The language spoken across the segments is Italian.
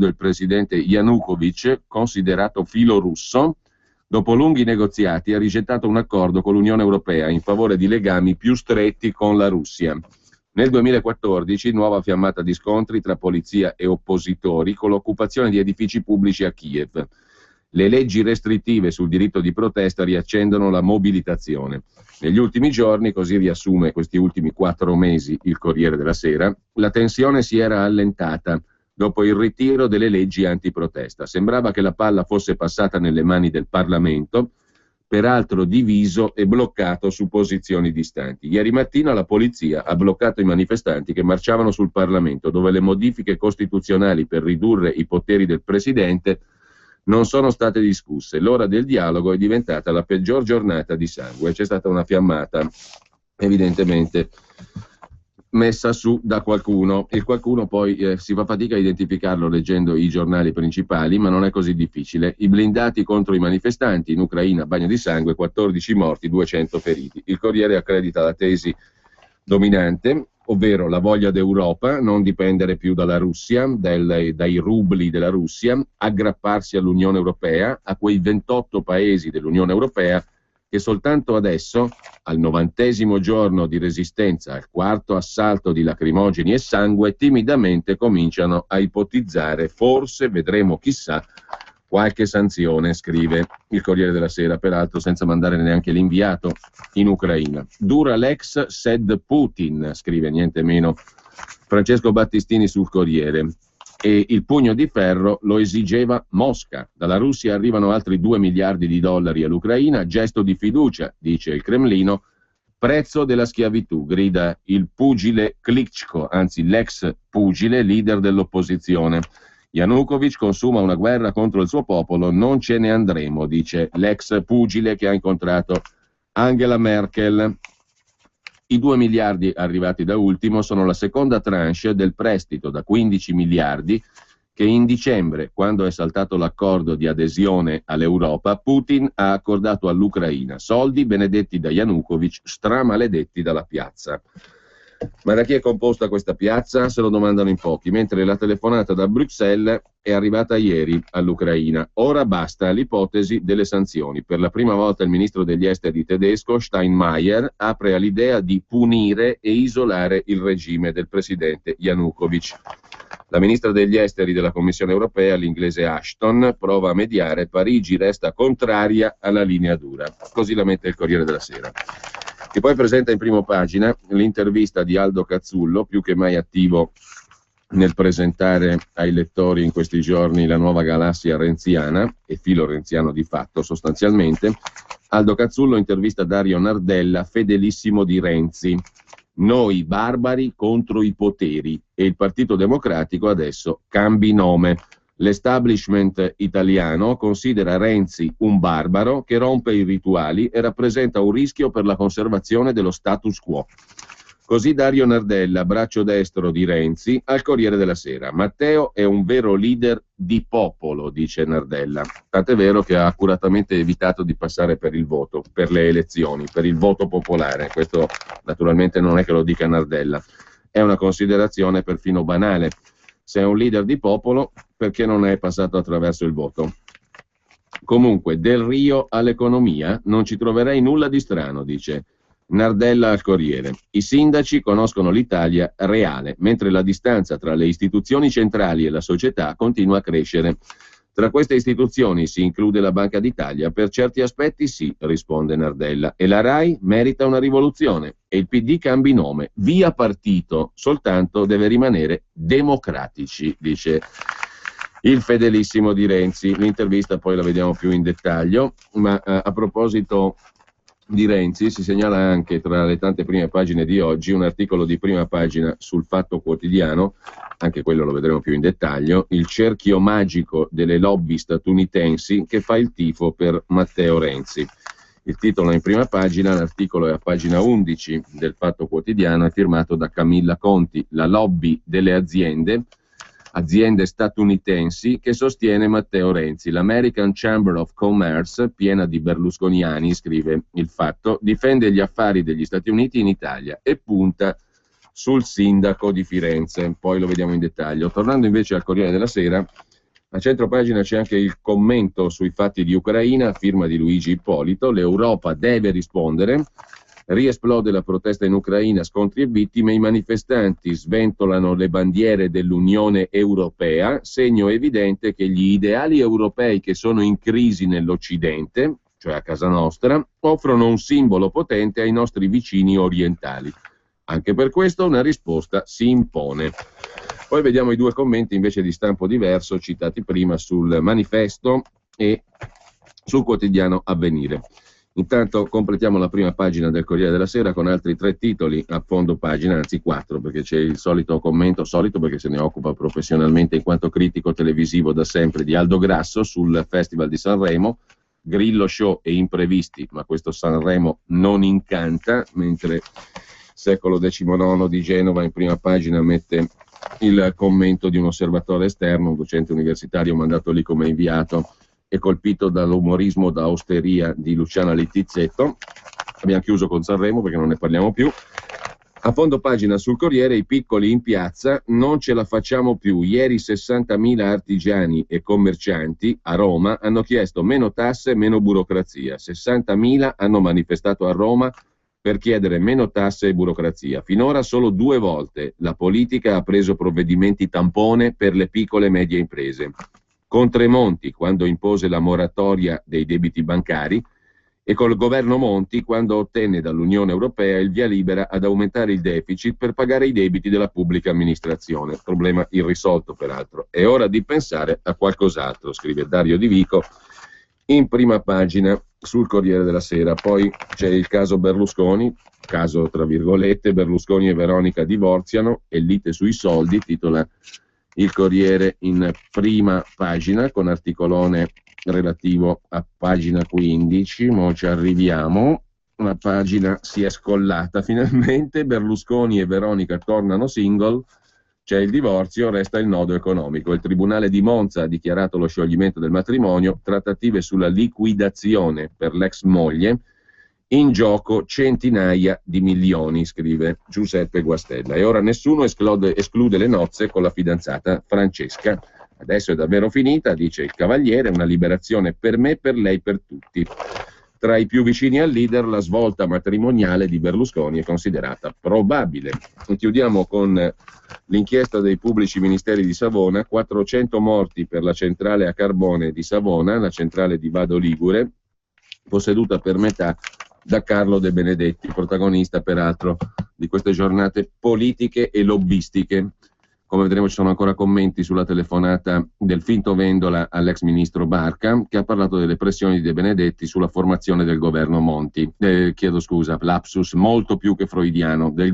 del presidente Yanukovych, considerato filorusso, dopo lunghi negoziati ha rigettato un accordo con l'Unione Europea in favore di legami più stretti con la Russia. Nel 2014 nuova fiammata di scontri tra polizia e oppositori con l'occupazione di edifici pubblici a Kiev. Le leggi restrittive sul diritto di protesta riaccendono la mobilitazione. Negli ultimi giorni, così riassume questi ultimi 4 mesi il Corriere della Sera, la tensione si era allentata dopo il ritiro delle leggi antiprotesta. Sembrava che la palla fosse passata nelle mani del Parlamento, peraltro diviso e bloccato su posizioni distanti. Ieri mattina la polizia ha bloccato i manifestanti che marciavano sul Parlamento, dove le modifiche costituzionali per ridurre i poteri del Presidente non sono state discusse. L'ora del dialogo è diventata la peggior giornata di sangue. C'è stata una fiammata, evidentemente, messa su da qualcuno, e qualcuno poi si fa fatica a identificarlo leggendo i giornali principali, ma non è così difficile. I blindati contro i manifestanti, in Ucraina bagno di sangue, 14 morti, 200 feriti. Il Corriere accredita la tesi dominante, ovvero la voglia d'Europa, non dipendere più dalla Russia, dai rubli della Russia, aggrapparsi all'Unione Europea, a quei 28 paesi dell'Unione Europea che soltanto adesso, al 90° giorno di resistenza, al 4º assalto di lacrimogeni e sangue, timidamente cominciano a ipotizzare, forse, vedremo, chissà, qualche sanzione, scrive il Corriere della Sera, peraltro senza mandare neanche l'inviato in Ucraina. Dura l'ex sed Putin, scrive niente meno Francesco Battistini sul Corriere. E il pugno di ferro lo esigeva Mosca. Dalla Russia arrivano altri 2 miliardi di dollari all'Ucraina, gesto di fiducia, dice il Cremlino, prezzo della schiavitù, grida il pugile Klitschko, anzi l'ex pugile, leader dell'opposizione. Yanukovych consuma una guerra contro il suo popolo, non ce ne andremo, dice l'ex pugile che ha incontrato Angela Merkel. I 2 miliardi arrivati da ultimo sono la seconda tranche del prestito da 15 miliardi che in dicembre, quando è saltato l'accordo di adesione all'Europa, Putin ha accordato all'Ucraina. Soldi benedetti da Yanukovych, stramaledetti dalla piazza. Ma da chi è composta questa piazza? Se lo domandano in pochi, mentre la telefonata da Bruxelles è arrivata ieri all'Ucraina. Ora basta l'ipotesi delle sanzioni. Per la prima volta il ministro degli esteri tedesco, Steinmeier, apre all'idea di punire e isolare il regime del presidente Yanukovych. La ministra degli esteri della Commissione europea, l'inglese Ashton, prova a mediare. Parigi resta contraria alla linea dura. Così la mette il Corriere della Sera, che poi presenta in prima pagina l'intervista di Aldo Cazzullo, più che mai attivo nel presentare ai lettori in questi giorni la nuova galassia renziana, e filo renziano di fatto sostanzialmente. Aldo Cazzullo intervista Dario Nardella, fedelissimo di Renzi. Noi barbari contro i poteri, e il Partito Democratico adesso cambi nome. L'establishment italiano considera Renzi un barbaro che rompe i rituali e rappresenta un rischio per la conservazione dello status quo. Così Dario Nardella, braccio destro di Renzi, al Corriere della Sera. Matteo è un vero leader di popolo, dice Nardella. Tant'è vero che ha accuratamente evitato di passare per il voto, per le elezioni, per il voto popolare. Questo naturalmente non è che lo dica Nardella, è una considerazione perfino banale. Se è un leader di popolo, perché non è passato attraverso il voto? Comunque, Del Rio all'economia non ci troverei nulla di strano, dice Nardella al Corriere. I sindaci conoscono l'Italia reale, mentre la distanza tra le istituzioni centrali e la società continua a crescere. Tra queste istituzioni si include la Banca d'Italia? Per certi aspetti sì, risponde Nardella. E la RAI merita una rivoluzione. E il PD cambi nome. Via partito, soltanto deve rimanere democratici, dice il fedelissimo di Renzi. L'intervista poi la vediamo più in dettaglio, ma a proposito di Renzi si segnala anche tra le tante prime pagine di oggi un articolo di prima pagina sul Fatto Quotidiano, anche quello lo vedremo più in dettaglio, il cerchio magico delle lobby statunitensi che fa il tifo per Matteo Renzi. Il titolo è in prima pagina, l'articolo è a pagina 11 del Fatto Quotidiano, è firmato da Camilla Conti, la lobby delle aziende statunitensi che sostiene Matteo Renzi. L'American Chamber of Commerce, piena di berlusconiani, scrive il Fatto, difende gli affari degli Stati Uniti in Italia e punta sul sindaco di Firenze. Poi lo vediamo in dettaglio. Tornando invece al Corriere della Sera, A centropagina c'è anche il commento sui fatti di Ucraina, firma di Luigi Ippolito. L'Europa deve rispondere. Riesplode la protesta in Ucraina, scontri e vittime. I manifestanti sventolano le bandiere dell'Unione Europea, segno evidente che gli ideali europei che sono in crisi nell'Occidente, cioè a casa nostra, offrono un simbolo potente ai nostri vicini orientali. Anche per questo una risposta si impone. Poi vediamo i due commenti invece di stampo diverso citati prima sul Manifesto e sul quotidiano Avvenire. Intanto completiamo la prima pagina del Corriere della Sera con altri 3 titoli a fondo pagina, anzi 4, perché c'è il solito commento, solito perché se ne occupa professionalmente in quanto critico televisivo da sempre, di Aldo Grasso sul Festival di Sanremo. Grillo show e imprevisti, ma questo Sanremo non incanta, mentre Secolo XIX di Genova in prima pagina mette il commento di un osservatore esterno, un docente universitario mandato lì come inviato e colpito dall'umorismo da osteria di Luciana Littizzetto. Abbiamo chiuso con Sanremo perché non ne parliamo più. A fondo pagina sul Corriere, i piccoli in piazza, non ce la facciamo più. Ieri 60.000 artigiani e commercianti a Roma hanno chiesto meno tasse e meno burocrazia. 60.000 hanno manifestato a Roma per chiedere meno tasse e burocrazia. Finora solo 2 volte la politica ha preso provvedimenti tampone per le piccole e medie imprese. Con Tremonti, quando impose la moratoria dei debiti bancari, e col governo Monti, quando ottenne dall'Unione Europea il via libera ad aumentare il deficit per pagare i debiti della pubblica amministrazione. Problema irrisolto, peraltro. È ora di pensare a qualcos'altro, scrive Dario Di Vico in prima pagina sul Corriere della Sera. Poi c'è il caso Berlusconi, caso tra virgolette, Berlusconi e Veronica divorziano e lite sui soldi, titola il Corriere in prima pagina con articolone relativo a pagina 15. Mo ci arriviamo, la pagina si è scollata finalmente. Berlusconi e Veronica tornano single, c'è il divorzio, resta il nodo economico. Il Tribunale di Monza ha dichiarato lo scioglimento del matrimonio, trattative sulla liquidazione per l'ex moglie, in gioco centinaia di milioni, scrive Giuseppe Guastella. E ora nessuno esclude le nozze con la fidanzata Francesca. Adesso è davvero finita, dice il Cavaliere, una liberazione per me, per lei, per tutti. Tra i più vicini al leader la svolta matrimoniale di Berlusconi è considerata probabile. Chiudiamo con l'inchiesta dei pubblici ministeri di Savona, 400 morti per la centrale a carbone di Savona, la centrale di Vado Ligure, posseduta per metà da Carlo De Benedetti, protagonista peraltro di queste giornate politiche e lobbistiche. Come vedremo ci sono ancora commenti sulla telefonata del finto Vendola all'ex ministro Barca, che ha parlato delle pressioni di De Benedetti sulla formazione del governo Monti. Chiedo scusa, lapsus molto più che freudiano, del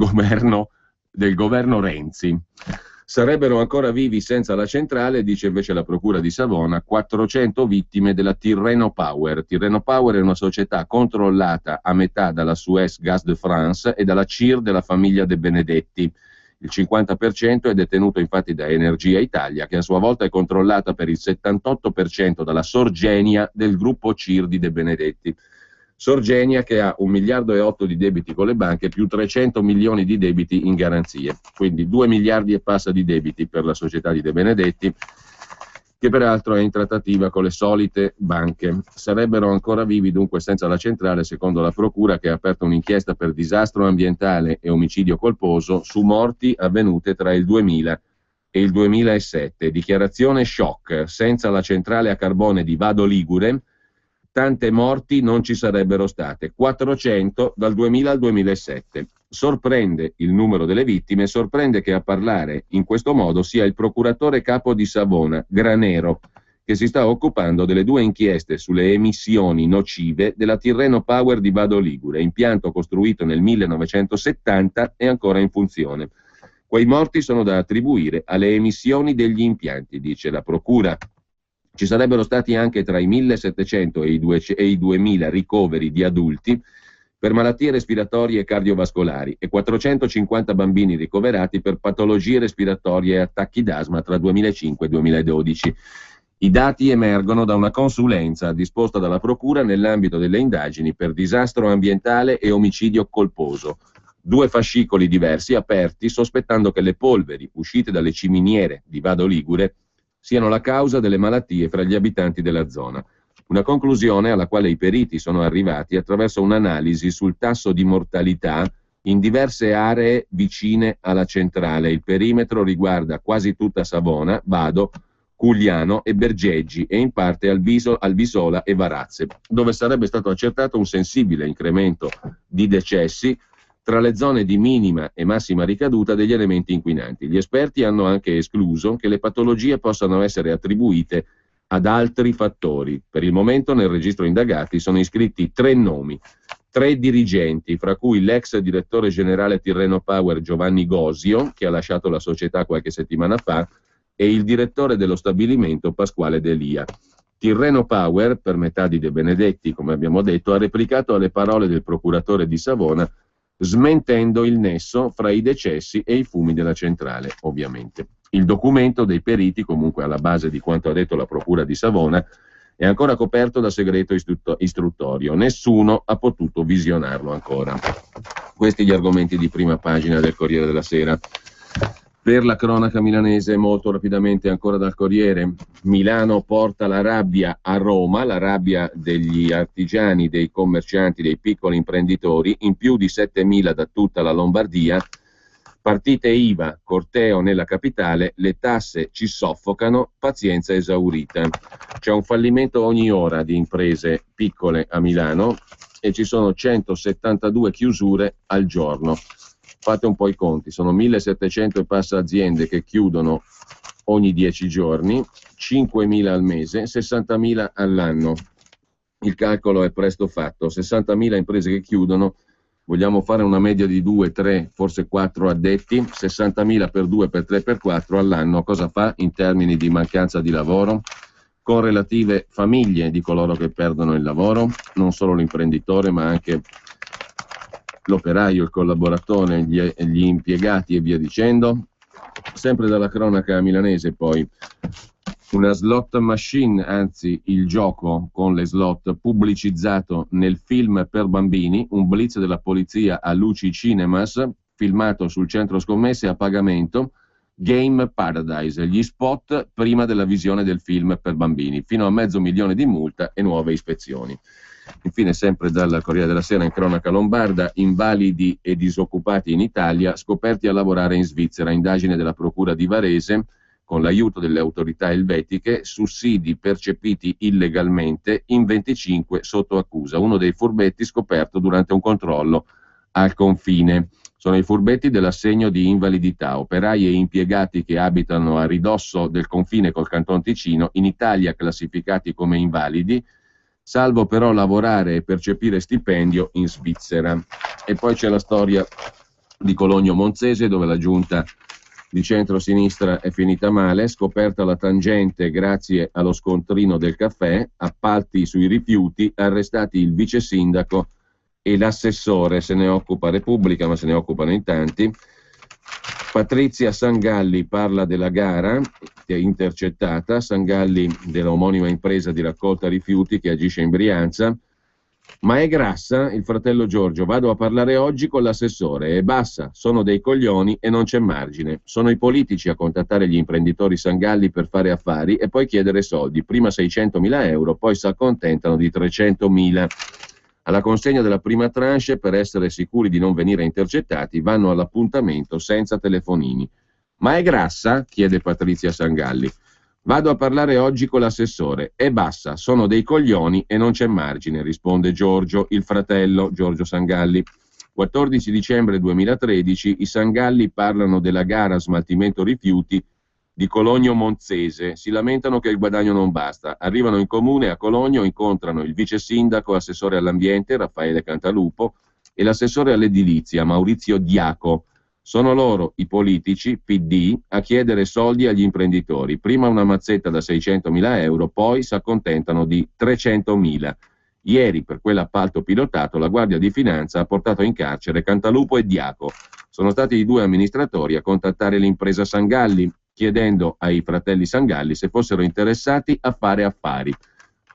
governo Renzi. Sarebbero ancora vivi senza la centrale, dice invece la Procura di Savona, 400 vittime della Tirreno Power. Tirreno Power è una società controllata a metà dalla Suez Gas de France e dalla CIR della famiglia De Benedetti. Il 50% è detenuto infatti da Energia Italia, che a sua volta è controllata per il 78% dalla Sorgenia del gruppo CIR di De Benedetti. Sorgenia che ha 1,8 miliardi di debiti con le banche più 300 milioni di debiti in garanzie, quindi 2 miliardi e passa di debiti per la società di De Benedetti, che peraltro è in trattativa con le solite banche. Sarebbero ancora vivi dunque senza la centrale, secondo la Procura, che ha aperto un'inchiesta per disastro ambientale e omicidio colposo su morti avvenute tra il 2000 e il 2007. Dichiarazione shock: senza la centrale a carbone di Vado Ligure tante morti non ci sarebbero state, 400 dal 2000 al 2007. Sorprende il numero delle vittime, sorprende che a parlare in questo modo sia il procuratore capo di Savona, Granero, che si sta occupando delle 2 inchieste sulle emissioni nocive della Tirreno Power di Vado Ligure, impianto costruito nel 1970 e ancora in funzione. Quei morti sono da attribuire alle emissioni degli impianti, dice la Procura. Ci sarebbero stati anche tra i 1.700 e i 2.000 ricoveri di adulti per malattie respiratorie e cardiovascolari e 450 bambini ricoverati per patologie respiratorie e attacchi d'asma tra 2005 e 2012. I dati emergono da una consulenza disposta dalla Procura nell'ambito delle indagini per disastro ambientale e omicidio colposo. 2 fascicoli diversi aperti sospettando che le polveri uscite dalle ciminiere di Vado Ligure siano la causa delle malattie fra gli abitanti della zona. Una conclusione alla quale i periti sono arrivati attraverso un'analisi sul tasso di mortalità in diverse aree vicine alla centrale. Il perimetro riguarda quasi tutta Savona, Vado, Cugliano e Bergeggi e in parte Albisola e Varazze, dove sarebbe stato accertato un sensibile incremento di decessi tra le zone di minima e massima ricaduta degli elementi inquinanti. Gli esperti hanno anche escluso che le patologie possano essere attribuite ad altri fattori. Per il momento nel registro indagati sono iscritti 3 nomi, 3 dirigenti, fra cui l'ex direttore generale Tirreno Power Giovanni Gosio, che ha lasciato la società qualche settimana fa, e il direttore dello stabilimento Pasquale Delia. Tirreno Power, per metà di De Benedetti, come abbiamo detto, ha replicato alle parole del procuratore di Savona, smentendo il nesso fra i decessi e i fumi della centrale, ovviamente. Il documento dei periti, comunque alla base di quanto ha detto la procura di Savona, è ancora coperto da segreto istruttorio. Nessuno ha potuto visionarlo ancora. Questi gli argomenti di prima pagina del Corriere della Sera. Per la cronaca milanese, molto rapidamente ancora dal Corriere, Milano porta la rabbia a Roma, la rabbia degli artigiani, dei commercianti, dei piccoli imprenditori, in più di 7.000 da tutta la Lombardia. Partite IVA, corteo nella capitale, le tasse ci soffocano, pazienza esaurita. C'è un fallimento ogni ora di imprese piccole a Milano e ci sono 172 chiusure al giorno. Fate un po' i conti, sono 1.700 e passa aziende che chiudono ogni 10 giorni, 5.000 al mese, 60.000 all'anno. Il calcolo è presto fatto, 60.000 imprese che chiudono, vogliamo fare una media di 2, 3, forse 4 addetti, 60.000 per 2, per 3, per 4 all'anno, cosa fa in termini di mancanza di lavoro? Con relative famiglie di coloro che perdono il lavoro, non solo l'imprenditore ma anche l'operaio, il collaboratore, gli impiegati e via dicendo. Sempre dalla cronaca milanese poi, una slot machine, anzi il gioco con le slot pubblicizzato nel film per bambini, un blitz della polizia a Luci Cinemas, filmato sul centro scommesse a pagamento, Game Paradise, gli spot prima della visione del film per bambini, fino a $500,000 di multa e nuove ispezioni. Infine, sempre dal Corriere della Sera in cronaca lombarda, invalidi e disoccupati in Italia scoperti a lavorare in Svizzera, indagine della procura di Varese con l'aiuto delle autorità elvetiche, sussidi percepiti illegalmente in 25 sotto accusa, uno dei furbetti scoperto durante un controllo al confine. Sono i furbetti dell'assegno di invalidità, operai e impiegati che abitano a ridosso del confine col Canton Ticino, in Italia classificati come invalidi, salvo però lavorare e percepire stipendio in Svizzera. E poi c'è la storia di Cologno Monzese, dove la giunta di centro-sinistra è finita male, scoperta la tangente grazie allo scontrino del caffè, appalti sui rifiuti, arrestati il vice sindaco e l'assessore, se ne occupa Repubblica, ma se ne occupano in tanti. Patrizia Sangalli parla della gara che è intercettata, Sangalli della omonima impresa di raccolta rifiuti che agisce in Brianza. Ma è grassa, il fratello Giorgio, vado a parlare oggi con l'assessore e basta, sono dei coglioni e non c'è margine. Sono i politici a contattare gli imprenditori Sangalli per fare affari e poi chiedere soldi, prima 600.000 euro, poi si accontentano di 300.000. Alla consegna della prima tranche, per essere sicuri di non venire intercettati, vanno all'appuntamento senza telefonini. Ma è grassa? Chiede Patrizia Sangalli. Vado a parlare oggi con l'assessore e basta, sono dei coglioni e non c'è margine, risponde Giorgio, il fratello Giorgio Sangalli. 14 dicembre 2013 i Sangalli parlano della gara smaltimento rifiuti di Cologno Monzese, si lamentano che il guadagno non basta, arrivano in comune a Cologno, incontrano il vice sindaco, assessore all'ambiente Raffaele Cantalupo e l'assessore all'edilizia Maurizio Diaco. Sono loro, i politici, PD, a chiedere soldi agli imprenditori, prima una mazzetta da 600.000 euro, poi si accontentano di 300.000. Ieri, per quell'appalto pilotato, la Guardia di Finanza ha portato in carcere Cantalupo e Diaco. Sono stati i 2 amministratori a contattare l'impresa Sangalli, chiedendo ai fratelli Sangalli se fossero interessati a fare affari.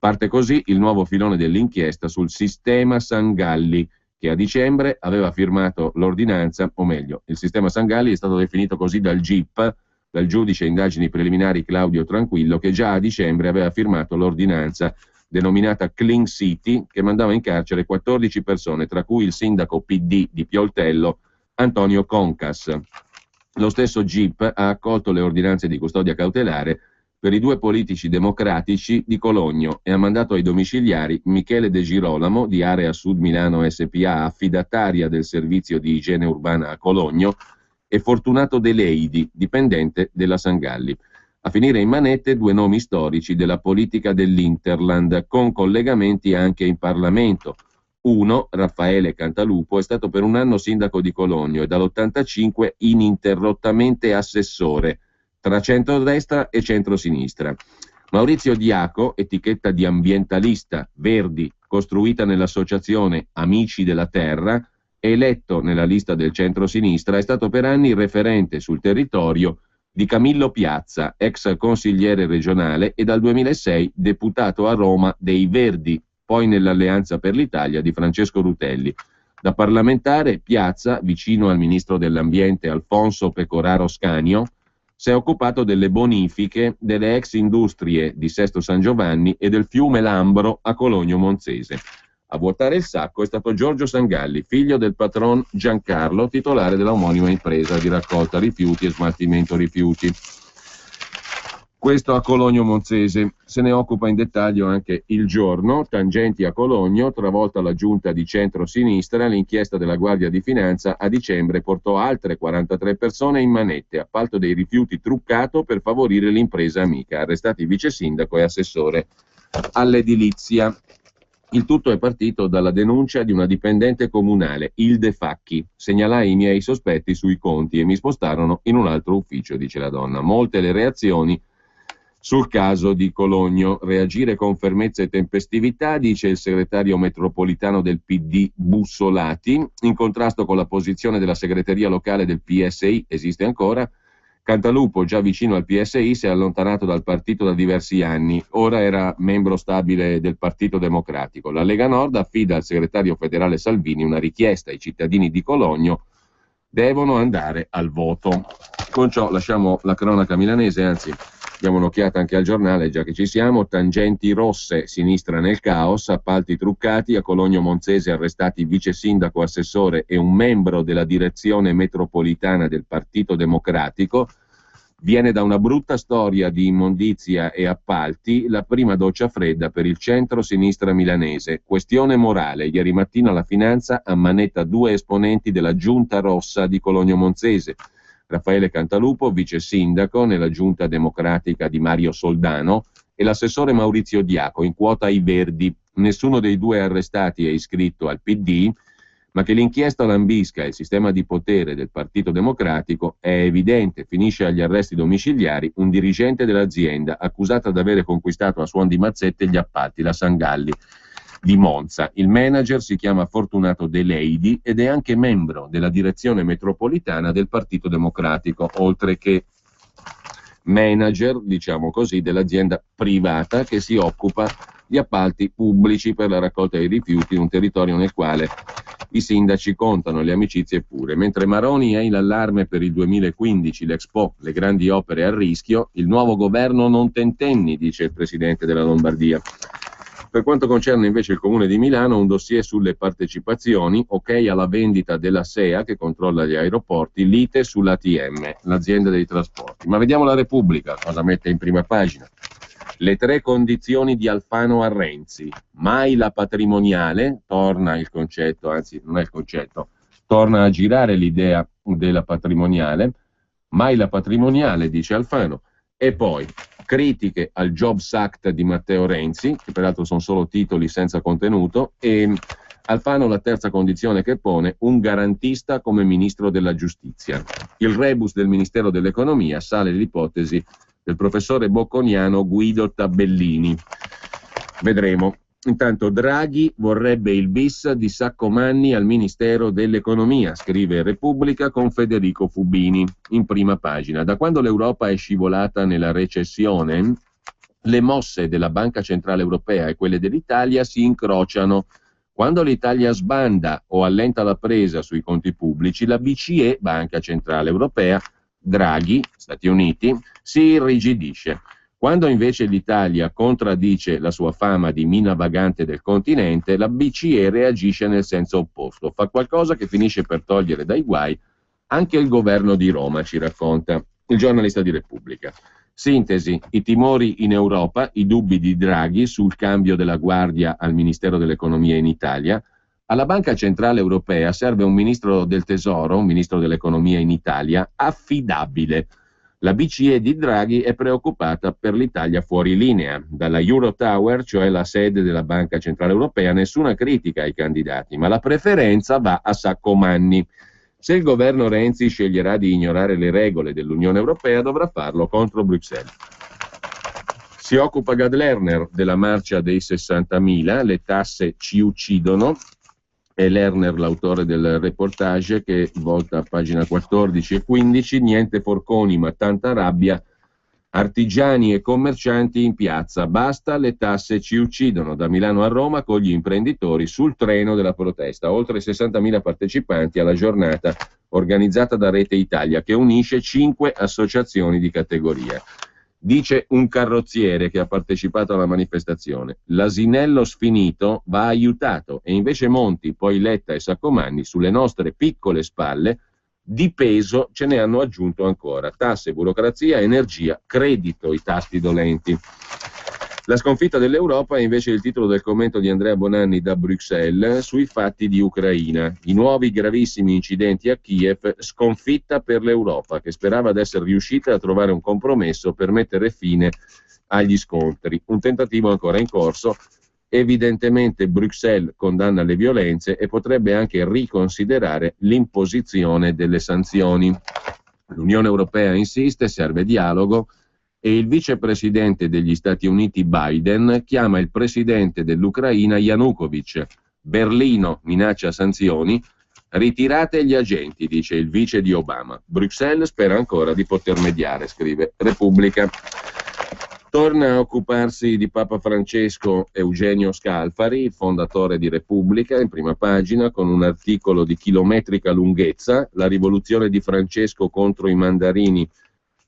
Parte così il nuovo filone dell'inchiesta sul sistema Sangalli, che a dicembre aveva firmato l'ordinanza, o meglio, il sistema Sangalli è stato definito così dal GIP, dal giudice indagini preliminari Claudio Tranquillo, che già a dicembre aveva firmato l'ordinanza denominata Clean City, che mandava in carcere 14 persone, tra cui il sindaco PD di Pioltello, Antonio Concas. Lo stesso GIP ha accolto le ordinanze di custodia cautelare per i 2 politici democratici di Cologno e ha mandato ai domiciliari Michele De Girolamo, di Area Sud Milano SPA, affidataria del servizio di igiene urbana a Cologno, e Fortunato De Leidi, dipendente della Sangalli. A finire in manette 2 nomi storici della politica dell'Interland, con collegamenti anche in Parlamento. Uno, Raffaele Cantalupo, è stato per un anno sindaco di Cologno e dall'85 ininterrottamente assessore tra centrodestra e centrosinistra. Maurizio Diaco, etichetta di ambientalista, Verdi, costruita nell'associazione Amici della Terra, eletto nella lista del centrosinistra, è stato per anni referente sul territorio di Camillo Piazza, ex consigliere regionale e dal 2006 deputato a Roma dei Verdi, poi nell'Alleanza per l'Italia di Francesco Rutelli. Da parlamentare, Piazza, vicino al ministro dell'Ambiente Alfonso Pecoraro Scanio, si è occupato delle bonifiche delle ex industrie di Sesto San Giovanni e del fiume Lambro a Cologno Monzese. A vuotare il sacco è stato Giorgio Sangalli, figlio del patron Giancarlo, titolare della omonima impresa di raccolta rifiuti e smaltimento rifiuti. Questo a Cologno Monzese. Se ne occupa in dettaglio anche Il Giorno. Tangenti a Cologno, travolta la giunta di centro-sinistra, l'inchiesta della Guardia di Finanza a dicembre portò altre 43 persone in manette, appalto dei rifiuti truccato per favorire l'impresa amica, arrestati vice sindaco e assessore all'edilizia. Il tutto è partito dalla denuncia di una dipendente comunale, Ilde Facchi. Segnalai i miei sospetti sui conti e mi spostarono in un altro ufficio, dice la donna. Molte le reazioni sul caso di Cologno. Reagire con fermezza e tempestività, dice il segretario metropolitano del PD Bussolati, in contrasto con la posizione della segreteria locale del PSI, esiste ancora. Cantalupo, già vicino al PSI, si è allontanato dal partito da diversi anni, ora era membro stabile del Partito Democratico. La Lega Nord affida al segretario federale Salvini una richiesta ai cittadini di Cologno: devono andare al voto. Con ciò lasciamo la cronaca milanese, anzi diamo un'occhiata anche al giornale, già che ci siamo. Tangenti rosse, sinistra nel caos, appalti truccati, a Cologno Monzese arrestati vice sindaco, assessore e un membro della direzione metropolitana del Partito Democratico. Viene da una brutta storia di immondizia e appalti la prima doccia fredda per il centro-sinistra milanese. Questione morale: ieri mattina la Finanza ammanetta 2 esponenti della Giunta Rossa di Cologno Monzese. Raffaele Cantalupo, vice sindaco nella giunta democratica di Mario Soldano, e l'assessore Maurizio Diaco, in quota ai Verdi. Nessuno dei 2 arrestati è iscritto al PD, ma che l'inchiesta lambisca il sistema di potere del Partito Democratico è evidente. Finisce agli arresti domiciliari un dirigente dell'azienda accusata di avere conquistato a suon di mazzette gli appalti, la Sangalli di Monza. Il manager si chiama Fortunato De Leidi ed è anche membro della direzione metropolitana del Partito Democratico, oltre che manager, diciamo così, dell'azienda privata che si occupa di appalti pubblici per la raccolta dei rifiuti in un territorio nel quale i sindaci contano le amicizie pure. Mentre Maroni è in allarme per il 2015, l'Expo, le grandi opere a rischio, il nuovo governo non tentenni, dice il presidente della Lombardia. Per quanto concerne invece il Comune di Milano, un dossier sulle partecipazioni, ok alla vendita della SEA che controlla gli aeroporti, lite sull'ATM, l'azienda dei trasporti. Ma vediamo la Repubblica, cosa mette in prima pagina. Le 3 condizioni di Alfano a Renzi. Mai la patrimoniale, torna il concetto, anzi non è il concetto, torna a girare l'idea della patrimoniale. Mai la patrimoniale, dice Alfano. E poi critiche al Jobs Act di Matteo Renzi, che peraltro sono solo titoli senza contenuto, e Alfano la terza condizione che pone: un garantista come ministro della giustizia. Il rebus del Ministero dell'Economia: sale l'ipotesi del professore bocconiano Guido Tabellini. Vedremo. Intanto Draghi vorrebbe il bis di Saccomanni al Ministero dell'Economia, scrive Repubblica con Federico Fubini in prima pagina. Da quando l'Europa è scivolata nella recessione, le mosse della Banca Centrale Europea e quelle dell'Italia si incrociano. Quando l'Italia sbanda o allenta la presa sui conti pubblici, la BCE, Banca Centrale Europea, Draghi, Stati Uniti, si irrigidisce. Quando invece l'Italia contraddice la sua fama di mina vagante del continente, la BCE reagisce nel senso opposto, fa qualcosa che finisce per togliere dai guai anche il governo di Roma, ci racconta il giornalista di Repubblica. Sintesi: i timori in Europa, i dubbi di Draghi sul cambio della guardia al Ministero dell'Economia in Italia. Alla Banca Centrale Europea serve un ministro del Tesoro, un ministro dell'Economia in Italia, affidabile. La BCE di Draghi è preoccupata per l'Italia fuori linea. Dalla Eurotower, cioè la sede della Banca Centrale Europea, nessuna critica ai candidati, ma la preferenza va a Saccomanni. Se il governo Renzi sceglierà di ignorare le regole dell'Unione Europea, dovrà farlo contro Bruxelles. Si occupa Gad Lerner della marcia dei 60.000, le tasse ci uccidono. È Lerner l'autore del reportage che volta a pagina 14 e 15, niente forconi ma tanta rabbia, artigiani e commercianti in piazza, basta, le tasse ci uccidono, da Milano a Roma con gli imprenditori sul treno della protesta, oltre 60.000 partecipanti alla giornata organizzata da Rete Italia che unisce 5 associazioni di categoria. Dice un carrozziere che ha partecipato alla manifestazione: l'asinello sfinito va aiutato e invece Monti, poi Letta e Saccomanni sulle nostre piccole spalle di peso ce ne hanno aggiunto ancora. Tasse, burocrazia, energia, credito, i tasti dolenti. La sconfitta dell'Europa è invece il titolo del commento di Andrea Bonanni da Bruxelles sui fatti di Ucraina. I nuovi gravissimi incidenti a Kiev, sconfitta per l'Europa, che sperava di essere riuscita a trovare un compromesso per mettere fine agli scontri. Un tentativo ancora in corso. Evidentemente Bruxelles condanna le violenze e potrebbe anche riconsiderare l'imposizione delle sanzioni. L'Unione Europea insiste, serve dialogo, e il vicepresidente degli Stati Uniti Biden chiama il presidente dell'Ucraina Yanukovych. Berlino minaccia sanzioni, ritirate gli agenti, dice il vice di Obama. Bruxelles spera ancora di poter mediare, scrive Repubblica. Torna a occuparsi di Papa Francesco Eugenio Scalfari, fondatore di Repubblica, in prima pagina con un articolo di chilometrica lunghezza, la rivoluzione di Francesco contro i mandarini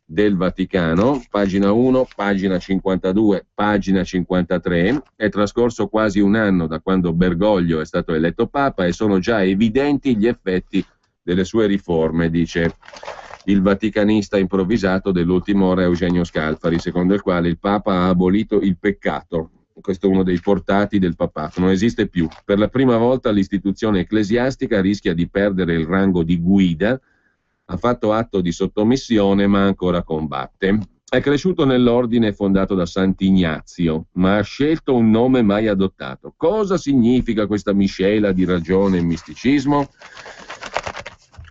del Vaticano, pagina 1, pagina 52, pagina 53. È trascorso quasi un anno da quando Bergoglio è stato eletto Papa e sono già evidenti gli effetti delle sue riforme, dice il vaticanista improvvisato dell'ultima ora Eugenio Scalfari, secondo il quale il Papa ha abolito il peccato. Questo è uno dei portati del papato, non esiste più. Per la prima volta l'istituzione ecclesiastica rischia di perdere il rango di guida, ha fatto atto di sottomissione ma ancora combatte. È cresciuto nell'ordine fondato da Sant'Ignazio, ma ha scelto un nome mai adottato. Cosa significa questa miscela di ragione e misticismo?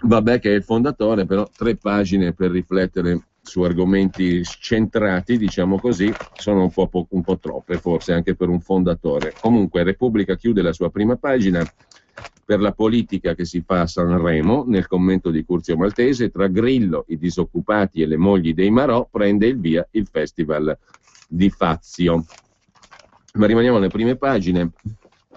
Vabbè che è il fondatore, però 3 pagine per riflettere su argomenti centrati, diciamo così, sono un po' troppe, forse anche per un fondatore. Comunque Repubblica chiude la sua prima pagina per la politica che si fa a Sanremo, nel commento di Curzio Maltese: tra Grillo, i disoccupati e le mogli dei Marò prende il via il festival di Fazio. Ma rimaniamo alle prime pagine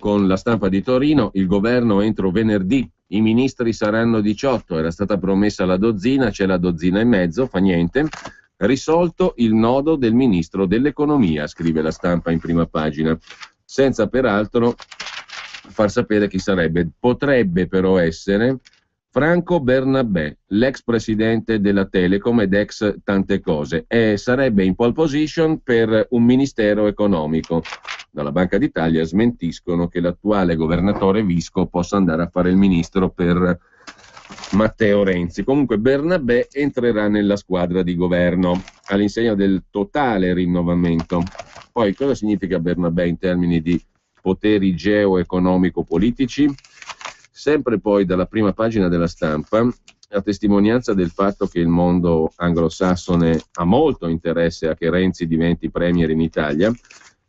con La Stampa di Torino. Il governo entro venerdì, i ministri saranno 18, era stata promessa la dozzina, c'è la dozzina e mezzo, fa niente. Risolto il nodo del ministro dell'economia, scrive La Stampa in prima pagina, senza peraltro far sapere chi sarebbe. Potrebbe però essere Franco Bernabé, l'ex presidente della Telecom ed ex tante cose, e sarebbe in pole position per un ministero economico. Dalla Banca d'Italia smentiscono che l'attuale governatore Visco possa andare a fare il ministro per Matteo Renzi. Comunque Bernabé entrerà nella squadra di governo all'insegna del totale rinnovamento. Poi cosa significa Bernabé in termini di poteri geo-economico-politici? Sempre poi dalla prima pagina della Stampa, a testimonianza del fatto che il mondo anglosassone ha molto interesse a che Renzi diventi premier in Italia,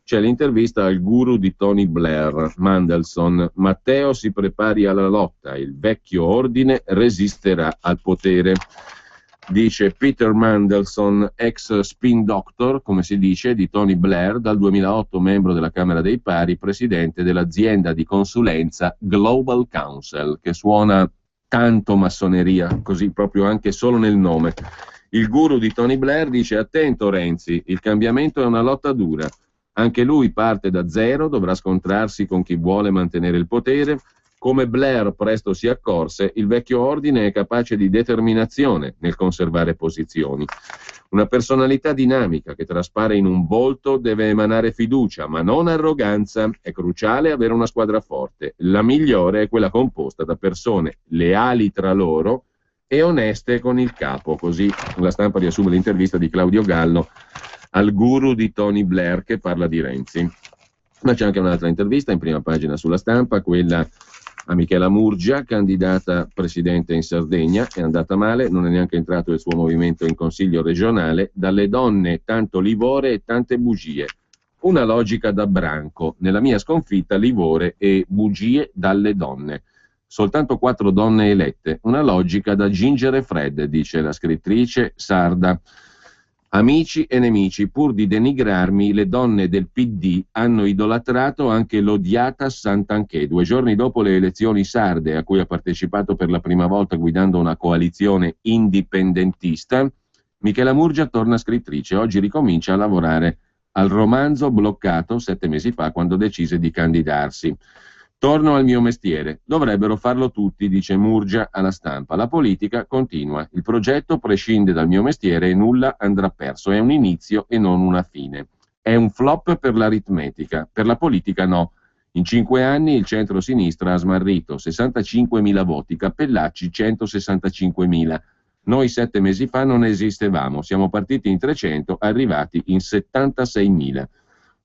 c'è l'intervista al guru di Tony Blair, Mandelson. Matteo si prepari alla lotta, il vecchio ordine resisterà al potere. Dice Peter Mandelson, ex spin doctor, come si dice, di Tony Blair, dal 2008 membro della Camera dei Pari, presidente dell'azienda di consulenza Global Counsel, che suona tanto massoneria, così proprio anche solo nel nome. Il guru di Tony Blair dice: attento Renzi, il cambiamento è una lotta dura. Anche lui parte da zero, dovrà scontrarsi con chi vuole mantenere il potere. Come Blair presto si accorse, il vecchio ordine è capace di determinazione nel conservare posizioni. Una personalità dinamica che traspare in un volto deve emanare fiducia, ma non arroganza. È cruciale avere una squadra forte. La migliore è quella composta da persone leali tra loro e oneste con il capo. Così la Stampa riassume l'intervista di Claudio Gallo al guru di Tony Blair che parla di Renzi. Ma c'è anche un'altra intervista in prima pagina sulla Stampa, quella a Michela Murgia, candidata presidente in Sardegna. È andata male, non è neanche entrato il suo movimento in consiglio regionale. Dalle donne tanto livore e tante bugie. Una logica da branco. Nella mia sconfitta livore e bugie dalle donne. Soltanto 4 donne elette. Una logica da Ginger e Fred, dice la scrittrice sarda. Amici e nemici, pur di denigrarmi, le donne del PD hanno idolatrato anche l'odiata Santanchè. 2 giorni dopo le elezioni sarde, a cui ha partecipato per la prima volta guidando una coalizione indipendentista, Michela Murgia torna scrittrice. Oggi ricomincia a lavorare al romanzo bloccato 7 mesi fa quando decise di candidarsi. Torno al mio mestiere. Dovrebbero farlo tutti, dice Murgia alla Stampa. La politica continua. Il progetto prescinde dal mio mestiere e nulla andrà perso. È un inizio e non una fine. È un flop per l'aritmetica. Per la politica no. In 5 anni il centro-sinistra ha smarrito 65.000 voti, Cappellacci 165.000. Noi 7 mesi fa non esistevamo. Siamo partiti in 300, arrivati in 76.000.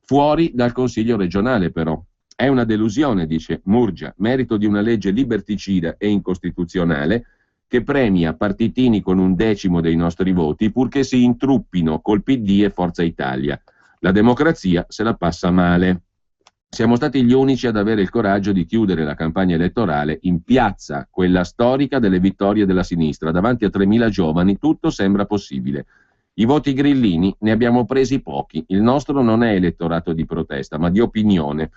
Fuori dal Consiglio regionale però. È una delusione, dice Murgia, merito di una legge liberticida e incostituzionale che premia partitini con 1/10 dei nostri voti purché si intruppino col PD e Forza Italia. La democrazia se la passa male. Siamo stati gli unici ad avere il coraggio di chiudere la campagna elettorale in piazza, quella storica delle vittorie della sinistra. Davanti a 3.000 giovani tutto sembra possibile. I voti grillini ne abbiamo presi pochi. Il nostro non è elettorato di protesta, ma di opinione.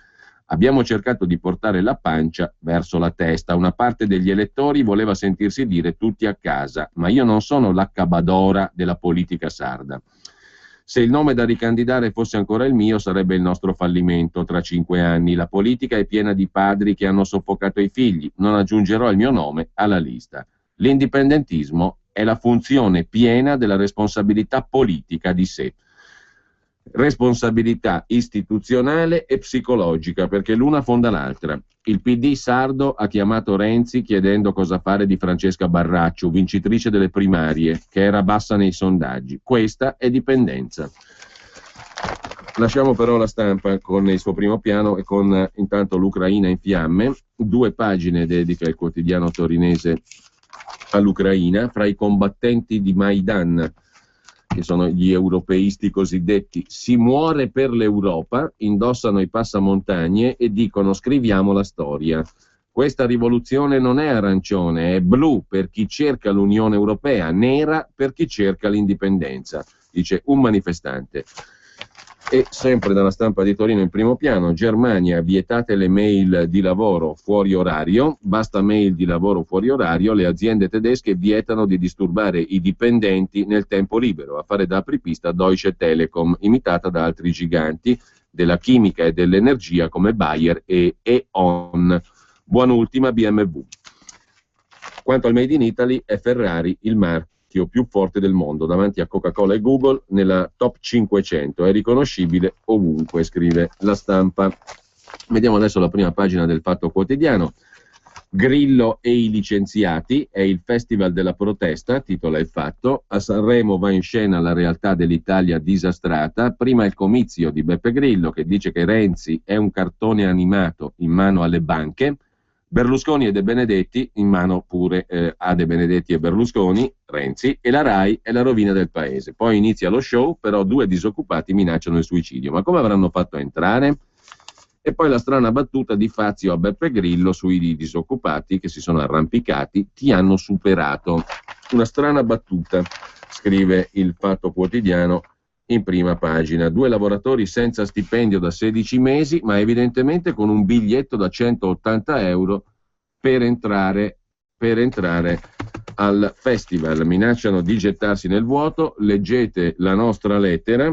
Abbiamo cercato di portare la pancia verso la testa. Una parte degli elettori voleva sentirsi dire tutti a casa, ma io non sono l'accabadora della politica sarda. Se il nome da ricandidare fosse ancora il mio, sarebbe il nostro fallimento tra 5 anni. La politica è piena di padri che hanno soffocato i figli. Non aggiungerò il mio nome alla lista. L'indipendentismo è la funzione piena della responsabilità politica di sé. Responsabilità istituzionale e psicologica, perché l'una fonda l'altra. Il PD sardo ha chiamato Renzi chiedendo cosa fare di Francesca Barracciu, vincitrice delle primarie, che era bassa nei sondaggi. Questa è dipendenza. Lasciamo però la Stampa con il suo primo piano e con intanto l'Ucraina in fiamme. 2 pagine dedica il quotidiano torinese all'Ucraina. Fra i combattenti di Maidan, che sono gli europeisti cosiddetti, si muore per l'Europa, indossano i passamontagne e dicono scriviamo la storia. Questa rivoluzione non è arancione, è blu per chi cerca l'Unione Europea, nera per chi cerca l'indipendenza, dice un manifestante. E sempre dalla Stampa di Torino in primo piano, Germania, vietate le mail di lavoro fuori orario, basta mail di lavoro fuori orario, le aziende tedesche vietano di disturbare i dipendenti nel tempo libero, a fare da apripista Deutsche Telekom, imitata da altri giganti della chimica e dell'energia come Bayer e E.ON. Buon'ultima BMW. Quanto al Made in Italy, è Ferrari il marchio più forte del mondo, davanti a Coca-Cola e Google nella top 500, è riconoscibile ovunque, scrive la Stampa. Vediamo adesso la prima pagina del Fatto Quotidiano. Grillo e i licenziati, è il festival della protesta, titola il Fatto. A Sanremo va in scena la realtà dell'Italia disastrata. Prima il comizio di Beppe Grillo che dice che Renzi è un cartone animato in mano alle banche. Berlusconi e De Benedetti, in mano pure a De Benedetti e Berlusconi, Renzi, e la RAI è la rovina del paese. Poi inizia lo show, però 2 disoccupati minacciano il suicidio. Ma come avranno fatto a entrare? E poi la strana battuta di Fazio a Beppe Grillo sui disoccupati che si sono arrampicati, ti hanno superato. Una strana battuta, scrive il Fatto Quotidiano in prima pagina. 2 lavoratori senza stipendio da 16 mesi, ma evidentemente con un biglietto da 180 euro per entrare per entrare al festival. Minacciano di gettarsi nel vuoto. Leggete la nostra lettera.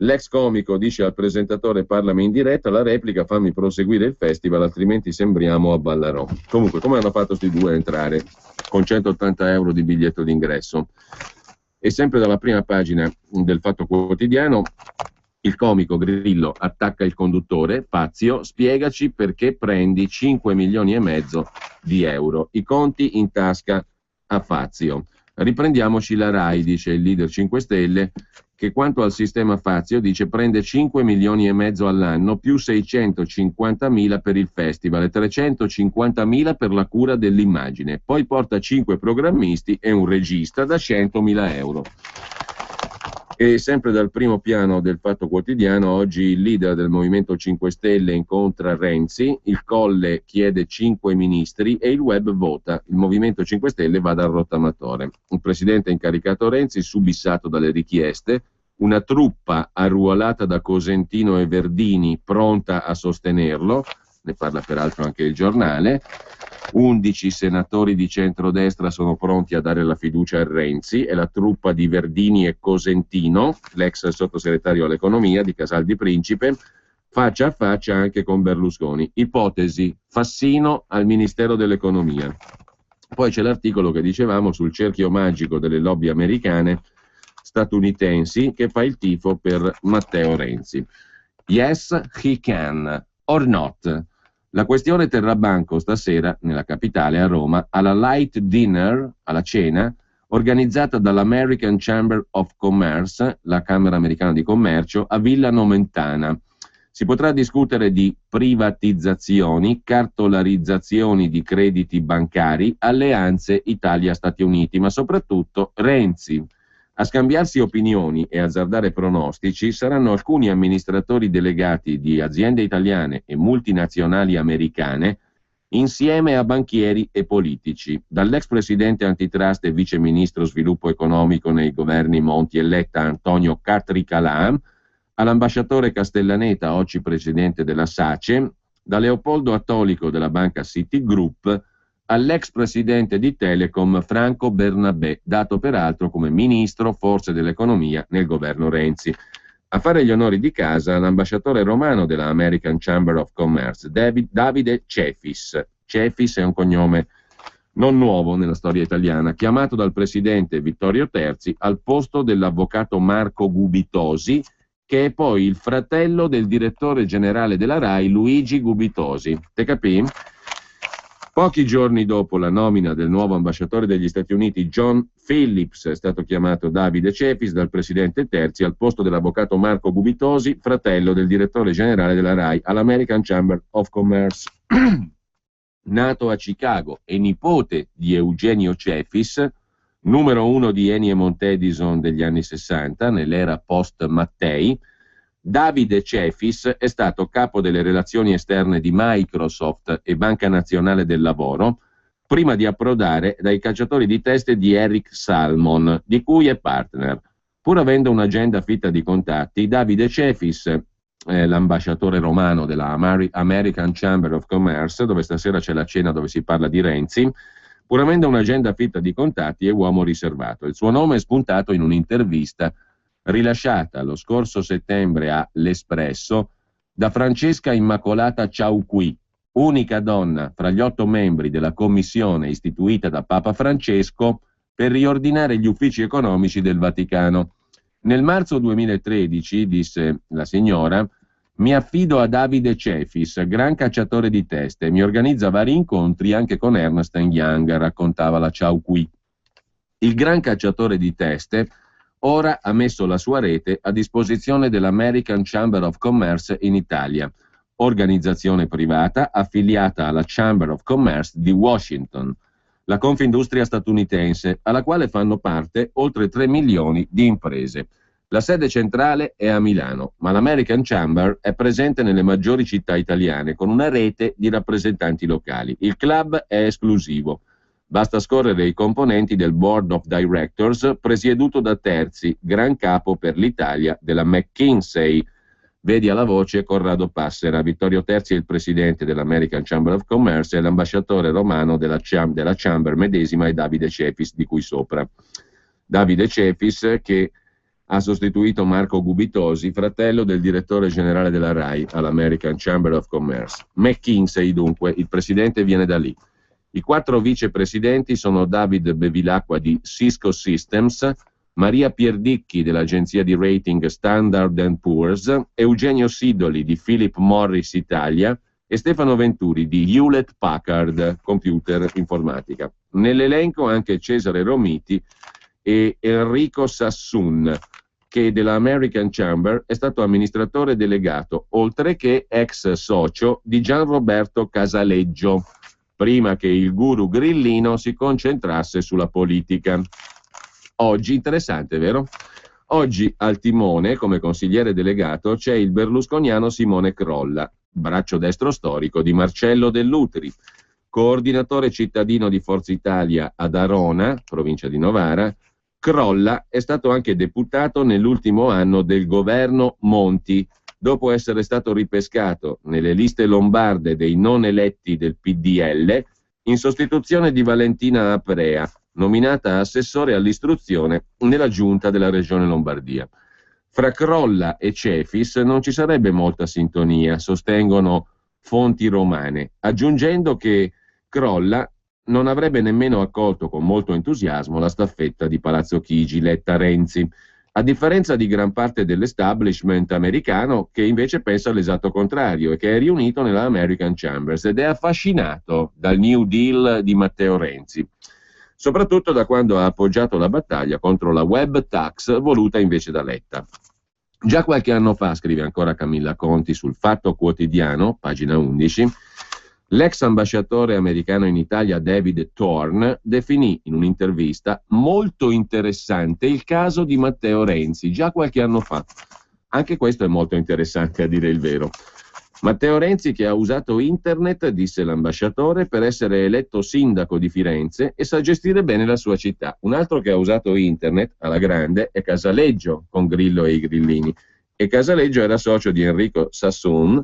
L'ex comico dice al presentatore: parlami in diretta, la replica: fammi proseguire il festival, altrimenti sembriamo a Ballarò. Comunque, come hanno fatto sti due a entrare con 180 euro di biglietto d'ingresso? E sempre dalla prima pagina del Fatto Quotidiano, il comico Grillo attacca il conduttore: Fazio, spiegaci perché prendi 5 milioni e mezzo di euro, i conti in tasca a Fazio. Riprendiamoci la RAI, dice il leader 5 Stelle, che quanto al sistema Fazio, dice, prende 5 milioni e mezzo all'anno più 650.000 per il festival e 350.000 per la cura dell'immagine, poi porta 5 programmisti e un regista da 100.000 euro. E sempre dal primo piano del Fatto Quotidiano, oggi il leader del Movimento 5 Stelle incontra Renzi, il Colle chiede 5 ministri e il web vota. Il Movimento 5 Stelle va dal rottamatore. Il presidente ha incaricato Renzi, subissato dalle richieste, una truppa arruolata da Cosentino e Verdini pronta a sostenerlo, ne parla peraltro anche il giornale. 11 senatori di centrodestra sono pronti a dare la fiducia a Renzi e la truppa di Verdini e Cosentino, l'ex sottosegretario all'economia di Casal di Principe, faccia a faccia anche con Berlusconi. Ipotesi: Fassino al Ministero dell'Economia. Poi c'è l'articolo che dicevamo sul cerchio magico delle lobby americane statunitensi che fa il tifo per Matteo Renzi. Yes, he can, or not. La questione terrà banco stasera nella capitale, a Roma, alla light dinner, alla cena, organizzata dall'American Chamber of Commerce, la Camera Americana di Commercio, a Villa Nomentana. Si potrà discutere di privatizzazioni, cartolarizzazioni di crediti bancari, alleanze Italia-Stati Uniti, ma soprattutto Renzi. A scambiarsi opinioni e azzardare pronostici saranno alcuni amministratori delegati di aziende italiane e multinazionali americane, insieme a banchieri e politici, dall'ex presidente antitrust e vice ministro sviluppo economico nei governi Monti e Letta Antonio Catricalà, all'ambasciatore Castellaneta, oggi presidente della SACE, da Leopoldo Attolico della banca Citigroup, all'ex presidente di Telecom Franco Bernabé, dato peraltro come ministro forse dell'economia nel governo Renzi. A fare gli onori di casa l'ambasciatore romano della American Chamber of Commerce, Davide Cefis. Cefis è un cognome non nuovo nella storia italiana, chiamato dal presidente Vittorio Terzi al posto dell'avvocato Marco Gubitosi, che è poi il fratello del direttore generale della RAI Luigi Gubitosi. Te capì? Pochi giorni dopo la nomina del nuovo ambasciatore degli Stati Uniti John Phillips è stato chiamato Davide Cefis dal presidente Terzi al posto dell'avvocato Marco Gubitosi, fratello del direttore generale della RAI all'American Chamber of Commerce. Nato a Chicago e nipote di Eugenio Cefis, numero 1 di Eni e Montedison degli anni 60, nell'era post-Mattei, Davide Cefis è stato capo delle relazioni esterne di Microsoft e Banca Nazionale del Lavoro, prima di approdare dai cacciatori di teste di Eric Salmon, di cui è partner. Pur avendo un'agenda fitta di contatti, Davide Cefis, l'ambasciatore romano della American Chamber of Commerce, dove stasera c'è la cena dove si parla di Renzi, pur avendo un'agenda fitta di contatti, è uomo riservato. Il suo nome è spuntato in un'intervista rilasciata lo scorso settembre a L'Espresso da Francesca Immacolata Ciauqui, unica donna fra gli 8 membri della commissione istituita da Papa Francesco per riordinare gli uffici economici del Vaticano. Nel marzo 2013, disse la signora, mi affido a Davide Cefis, gran cacciatore di teste, mi organizza vari incontri anche con Ernst Young, raccontava la Ciauqui. Il gran cacciatore di teste ora ha messo la sua rete a disposizione dell'American Chamber of Commerce in Italia, organizzazione privata affiliata alla Chamber of Commerce di Washington, la Confindustria statunitense, alla quale fanno parte oltre 3 milioni di imprese. La sede centrale è a Milano, ma l'American Chamber è presente nelle maggiori città italiane con una rete di rappresentanti locali. Il club è esclusivo. Basta scorrere i componenti del Board of Directors presieduto da Terzi, gran capo per l'Italia della McKinsey, Vedi alla voce Corrado Passera. Vittorio Terzi è il presidente dell'American Chamber of Commerce e l'ambasciatore romano della Chamber medesima è Davide Cepis, di cui sopra. Davide Cepis che ha sostituito Marco Gubitosi, fratello del direttore generale della RAI all'American Chamber of Commerce. McKinsey, dunque, il presidente viene da lì. I 4 vicepresidenti sono David Bevilacqua di Cisco Systems, Maria Pierdicchi dell'agenzia di rating Standard & Poor's, Eugenio Sidoli di Philip Morris Italia e Stefano Venturi di Hewlett Packard Computer Informatica. Nell'elenco anche Cesare Romiti e Enrico Sassoon, che della American Chamber è stato amministratore delegato, oltre che ex socio di Gianroberto Casaleggio, prima che il guru grillino si concentrasse sulla politica. Oggi, interessante, vero? Oggi al timone, come consigliere delegato, c'è il berlusconiano Simone Crolla, braccio destro storico di Marcello Dell'Utri, coordinatore cittadino di Forza Italia ad Arona, provincia di Novara. Crolla è stato anche deputato nell'ultimo anno del governo Monti, dopo essere stato ripescato nelle liste lombarde dei non eletti del PDL in sostituzione di Valentina Aprea, nominata assessore all'istruzione nella giunta della regione Lombardia. Fra Crolla e Cefis non ci sarebbe molta sintonia, sostengono fonti romane, aggiungendo che Crolla non avrebbe nemmeno accolto con molto entusiasmo la staffetta di Palazzo Chigi Letta-Renzi, a differenza di gran parte dell'establishment americano che invece pensa l'esatto contrario e che è riunito nella American Chambers ed è affascinato dal New Deal di Matteo Renzi, soprattutto da quando ha appoggiato la battaglia contro la web tax voluta invece da Letta. Già qualche anno fa, scrive ancora Camilla Conti sul Fatto Quotidiano, pagina 11, l'ex ambasciatore americano in Italia David Thorne definì in un'intervista molto interessante il caso di Matteo Renzi, già qualche anno fa. Anche questo è molto interessante, a dire il vero. Matteo Renzi che ha usato internet, disse l'ambasciatore, per essere eletto sindaco di Firenze e sa gestire bene la sua città. Un altro che ha usato internet alla grande è Casaleggio, con Grillo e i grillini. E Casaleggio era socio di Enrico Sassoon,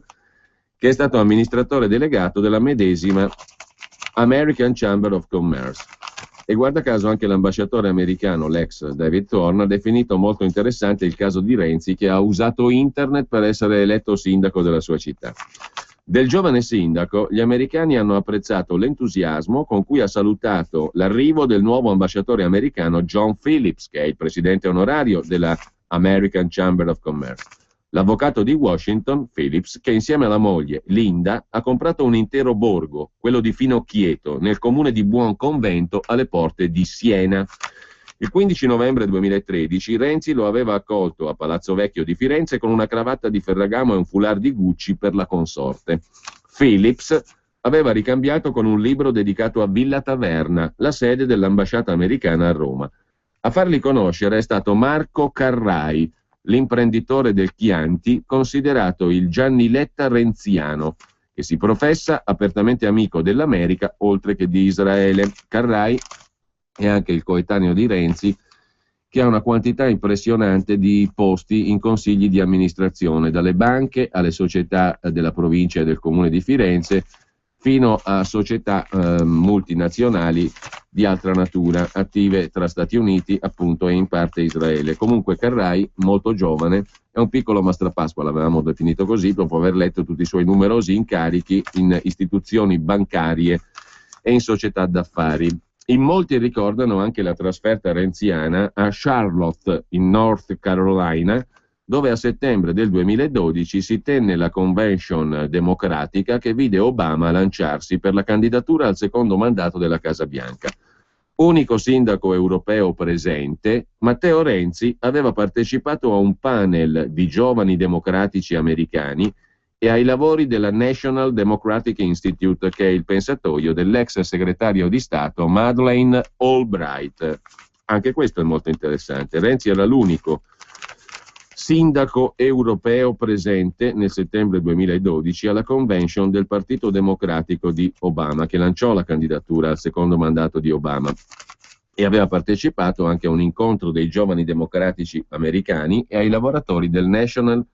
che è stato amministratore delegato della medesima American Chamber of Commerce. E guarda caso anche l'ambasciatore americano, l'ex David Thorne, ha definito molto interessante il caso di Renzi che ha usato internet per essere eletto sindaco della sua città. Del giovane sindaco, gli americani hanno apprezzato l'entusiasmo con cui ha salutato l'arrivo del nuovo ambasciatore americano John Phillips, che è il presidente onorario della American Chamber of Commerce. L'avvocato di Washington, Phillips, che insieme alla moglie, Linda, ha comprato un intero borgo, quello di Finocchieto, nel comune di Buonconvento, alle porte di Siena. Il 15 novembre 2013 Renzi lo aveva accolto a Palazzo Vecchio di Firenze con una cravatta di Ferragamo e un foulard di Gucci per la consorte. Phillips aveva ricambiato con un libro dedicato a Villa Taverna, la sede dell'ambasciata americana a Roma. A farli conoscere è stato Marco Carrai, l'imprenditore del Chianti, considerato il Gianni Letta renziano, che si professa apertamente amico dell'America oltre che di Israele. Carrai è anche il coetaneo di Renzi, che ha una quantità impressionante di posti in consigli di amministrazione, dalle banche alle società della provincia e del comune di Firenze, fino a società multinazionali di altra natura, attive tra Stati Uniti appunto e in parte Israele. Comunque Carrai, molto giovane, è un piccolo Mastrapasqua, l'avevamo definito così, dopo aver letto tutti i suoi numerosi incarichi in istituzioni bancarie e in società d'affari. In molti ricordano anche la trasferta renziana a Charlotte, in North Carolina, dove a settembre del 2012 si tenne la convention democratica che vide Obama lanciarsi per la candidatura al secondo mandato della Casa Bianca. Unico sindaco europeo presente, Matteo Renzi aveva partecipato a un panel di giovani democratici americani e ai lavori della National Democratic Institute, che è il pensatoio dell'ex segretario di Stato Madeleine Albright. Anche questo è molto interessante. Renzi era l'unico sindaco europeo presente nel settembre 2012 alla convention del Partito Democratico di Obama, che lanciò la candidatura al secondo mandato di Obama. e aveva partecipato anche a un incontro dei giovani democratici americani e ai lavori del National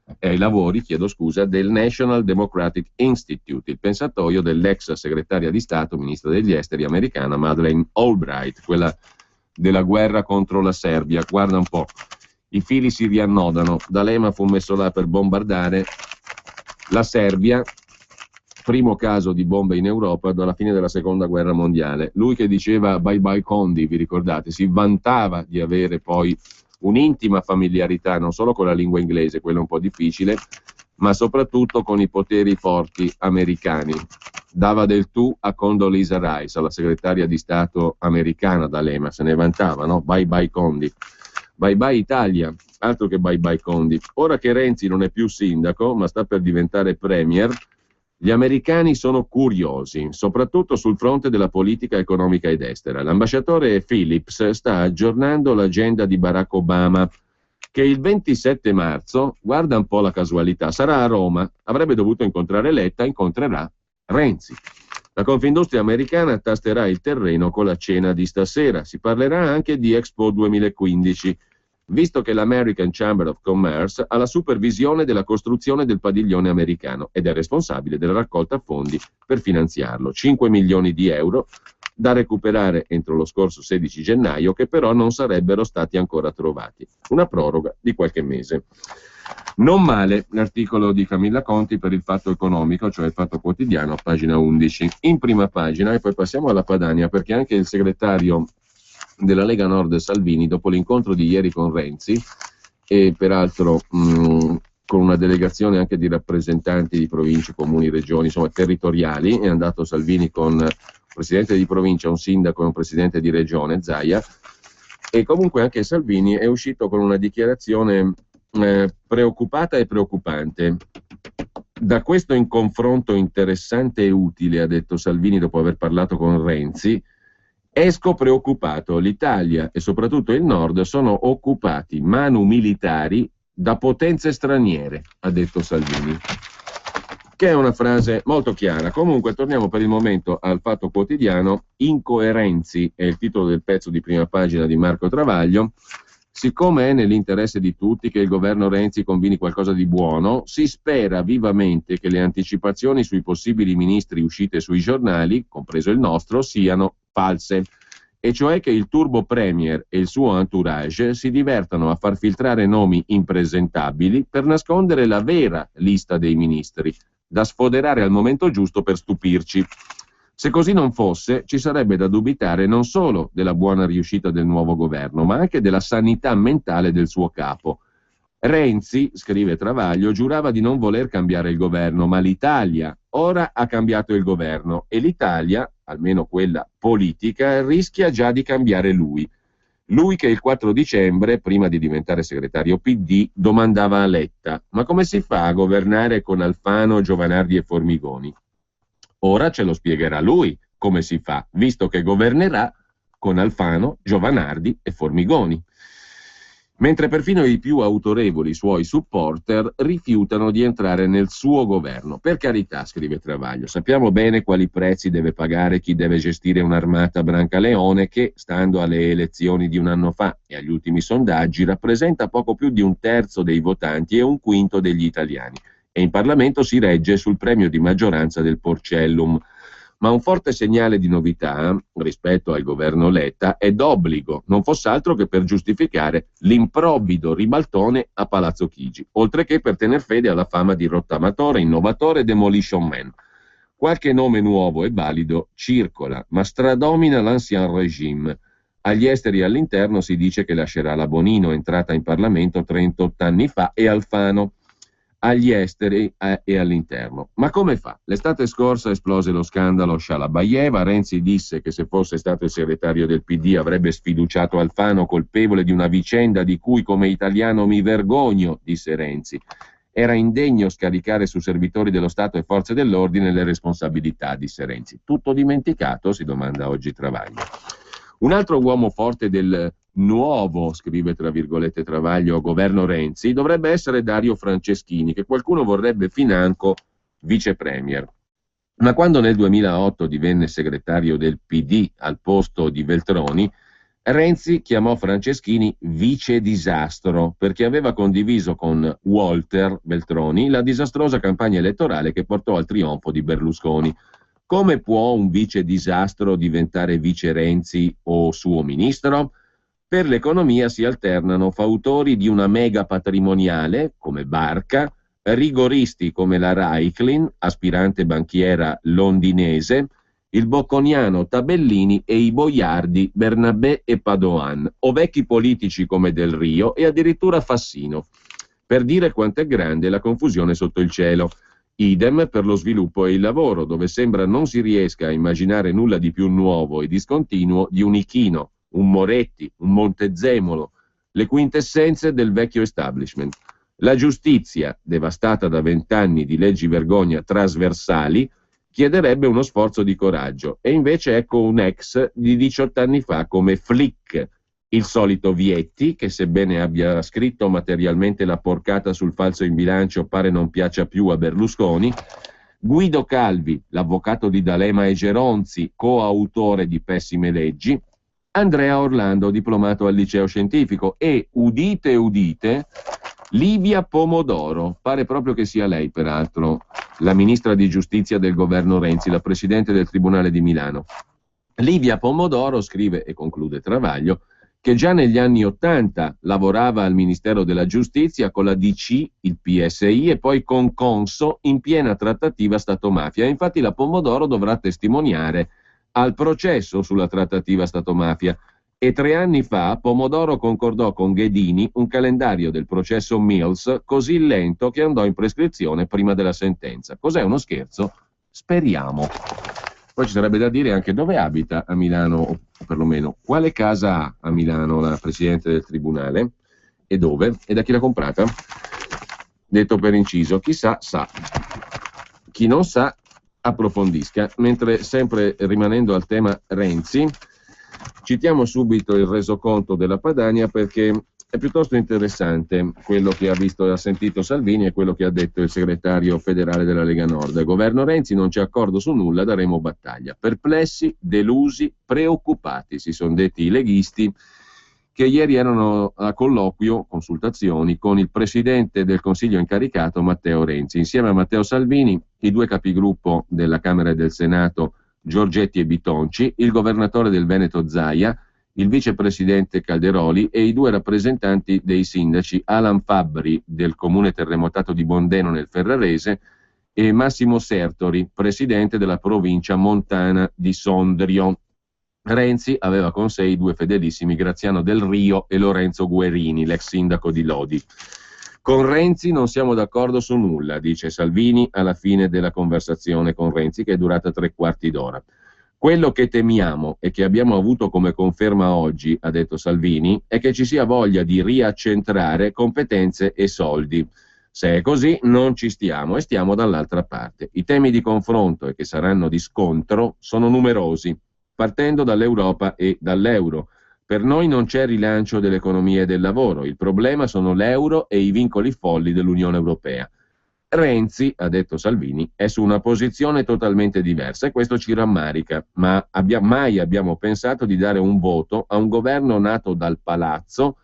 Democratic Institute, il pensatoio dell'ex segretaria di Stato, ministra degli esteri americana Madeleine Albright, quella della guerra contro la Serbia. Guarda un po', i fili si riannodano. D'Alema fu messo là per bombardare la Serbia, primo caso di bombe in Europa dalla fine della seconda guerra mondiale. Lui che diceva bye bye Condi, vi ricordate, si vantava di avere poi un'intima familiarità non solo con la lingua inglese, quella un po' difficile, ma soprattutto con i poteri forti americani. Dava del tu a Condoleezza Rice, alla segretaria di Stato americana. D'Alema se ne vantava, no? Bye bye Condi, bye bye Italia, altro che bye bye Condi. Ora che Renzi non è più sindaco ma sta per diventare premier, gli americani sono curiosi, soprattutto sul fronte della politica economica ed estera. L'ambasciatore Phillips sta aggiornando l'agenda di Barack Obama, che il 27 marzo, guarda un po' la casualità, sarà a Roma. Avrebbe dovuto incontrare Letta, incontrerà Renzi. La Confindustria americana tasterà il terreno con la cena di stasera. Si parlerà anche di Expo 2015, visto che l'American Chamber of Commerce ha la supervisione della costruzione del padiglione americano ed è responsabile della raccolta fondi per finanziarlo. 5 milioni di euro da recuperare entro lo scorso 16 gennaio, che però non sarebbero stati ancora trovati. Una proroga di qualche mese. Non male l'articolo di Camilla Conti per il Fatto Economico, cioè il Fatto Quotidiano, pagina 11. In prima pagina, e poi passiamo alla Padania, perché anche il segretario della Lega Nord Salvini, dopo l'incontro di ieri con Renzi, e peraltro con una delegazione anche di rappresentanti di province, comuni, regioni, insomma territoriali, è andato Salvini con un presidente di provincia, un sindaco e un presidente di regione, Zaia, e comunque anche Salvini è uscito con una dichiarazione preoccupata e preoccupante. Da questo confronto interessante e utile, ha detto Salvini dopo aver parlato con Renzi, esco preoccupato. L'Italia e soprattutto il Nord sono occupati manu militari da potenze straniere, ha detto Salvini, che è una frase molto chiara. Comunque torniamo per il momento al Fatto Quotidiano. Incoerenzi è il titolo del pezzo di prima pagina di Marco Travaglio. Siccome è nell'interesse di tutti che il governo Renzi combini qualcosa di buono, si spera vivamente che le anticipazioni sui possibili ministri uscite sui giornali, compreso il nostro, siano false, e cioè che il turbo premier e il suo entourage si divertano a far filtrare nomi impresentabili per nascondere la vera lista dei ministri, da sfoderare al momento giusto per stupirci. Se così non fosse, ci sarebbe da dubitare non solo della buona riuscita del nuovo governo, ma anche della sanità mentale del suo capo. Renzi, scrive Travaglio, giurava di non voler cambiare il governo, ma l'Italia ora ha cambiato il governo e l'Italia, almeno quella politica, rischia già di cambiare lui. Lui che il 4 dicembre, prima di diventare segretario PD, domandava a Letta: ma come si fa a governare con Alfano, Giovanardi e Formigoni? Ora ce lo spiegherà lui come si fa, visto che governerà con Alfano, Giovanardi e Formigoni. Mentre perfino i più autorevoli suoi supporter rifiutano di entrare nel suo governo. Per carità, scrive Travaglio, sappiamo bene quali prezzi deve pagare chi deve gestire un'armata Brancaleone che, stando alle elezioni di un anno fa e agli ultimi sondaggi, rappresenta poco più di un terzo dei votanti e un quinto degli italiani. E in Parlamento si regge sul premio di maggioranza del Porcellum. Ma un forte segnale di novità rispetto al governo Letta è d'obbligo, non fosse altro che per giustificare l'improvvido ribaltone a Palazzo Chigi, oltre che per tener fede alla fama di rottamatore, innovatore e demolition man. Qualche nome nuovo e valido circola, ma stradomina l'ancien regime. Agli esteri e all'interno si dice che lascerà la Bonino, entrata in Parlamento 38 anni fa, e Alfano. Agli esteri e all'interno. Ma come fa? L'estate scorsa esplose lo scandalo Shalabayeva. Renzi disse che se fosse stato il segretario del PD avrebbe sfiduciato Alfano, colpevole di una vicenda di cui come italiano mi vergogno, disse Renzi. Era indegno scaricare su servitori dello Stato e forze dell'ordine le responsabilità, disse Renzi. Tutto dimenticato? Si domanda oggi Travaglio. Un altro uomo forte del nuovo, scrive tra virgolette Travaglio, governo Renzi, dovrebbe essere Dario Franceschini, che qualcuno vorrebbe financo vice premier. Ma quando nel 2008 divenne segretario del PD al posto di Veltroni, Renzi chiamò Franceschini vice disastro perché aveva condiviso con Walter Veltroni la disastrosa campagna elettorale che portò al trionfo di Berlusconi. Come può un vice disastro diventare vice Renzi o suo ministro? Per l'economia si alternano fautori di una mega patrimoniale, come Barca, rigoristi come la Raiklin, aspirante banchiera londinese, il bocconiano Tabellini e i boiardi Bernabé e Padoan, o vecchi politici come Del Rio e addirittura Fassino, per dire quanto è grande la confusione sotto il cielo. Idem per lo sviluppo e il lavoro, dove sembra non si riesca a immaginare nulla di più nuovo e discontinuo di un Ichino, un Moretti, un Montezemolo, le quintessenze del vecchio establishment. La giustizia, devastata da 20 anni di leggi vergogna trasversali, chiederebbe uno sforzo di coraggio, e invece ecco un ex di 18 anni fa come Flick, il solito Vietti, che sebbene abbia scritto materialmente la porcata sul falso in bilancio pare non piaccia più a Berlusconi, Guido Calvi, l'avvocato di D'Alema e Geronzi, coautore di pessime leggi, Andrea Orlando, diplomato al liceo scientifico, e, udite udite, Livia Pomodoro, pare proprio che sia lei peraltro, la ministra di giustizia del governo Renzi, la presidente del Tribunale di Milano. Livia Pomodoro scrive e conclude Travaglio che già negli anni '80 lavorava al Ministero della Giustizia con la DC, il PSI e poi con Conso in piena trattativa Stato-mafia. Infatti la Pomodoro dovrà testimoniare al processo sulla trattativa Stato-mafia. E 3 anni fa Pomodoro concordò con Ghedini un calendario del processo Mills così lento che andò in prescrizione prima della sentenza. Cos'è, uno scherzo? Speriamo. Poi ci sarebbe da dire anche dove abita a Milano, o perlomeno quale casa ha a Milano la Presidente del Tribunale, e dove, e da chi l'ha comprata. Detto per inciso, chi sa, sa. Chi non sa, approfondisca. Mentre, sempre rimanendo al tema Renzi, citiamo subito il resoconto della Padania perché è piuttosto interessante quello che ha visto e ha sentito Salvini e quello che ha detto il segretario federale della Lega Nord. Governo Renzi, non c'è accordo su nulla, daremo battaglia. Perplessi, delusi, preoccupati, si sono detti i leghisti che ieri erano a colloquio, consultazioni, con il presidente del Consiglio incaricato Matteo Renzi. Insieme a Matteo Salvini, i 2 capigruppo della Camera e del Senato Giorgetti e Bitonci, il governatore del Veneto Zaia, il vicepresidente Calderoli e i 2 rappresentanti dei sindaci Alan Fabbri del comune terremotato di Bondeno nel Ferrarese e Massimo Sertori, presidente della provincia montana di Sondrio. Renzi aveva con sé i 2 fedelissimi Graziano Del Rio e Lorenzo Guerini, l'ex sindaco di Lodi. Con Renzi non siamo d'accordo su nulla, dice Salvini alla fine della conversazione con Renzi, che è durata 3/4 d'ora. Quello che temiamo e che abbiamo avuto come conferma oggi, ha detto Salvini, è che ci sia voglia di riaccentrare competenze e soldi. Se è così non ci stiamo e stiamo dall'altra parte. I temi di confronto e che saranno di scontro sono numerosi, partendo dall'Europa e dall'euro. Per noi non c'è rilancio dell'economia e del lavoro, il problema sono l'euro e i vincoli folli dell'Unione Europea. Renzi, ha detto Salvini, è su una posizione totalmente diversa e questo ci rammarica, ma mai abbiamo pensato di dare un voto a un governo nato dal palazzo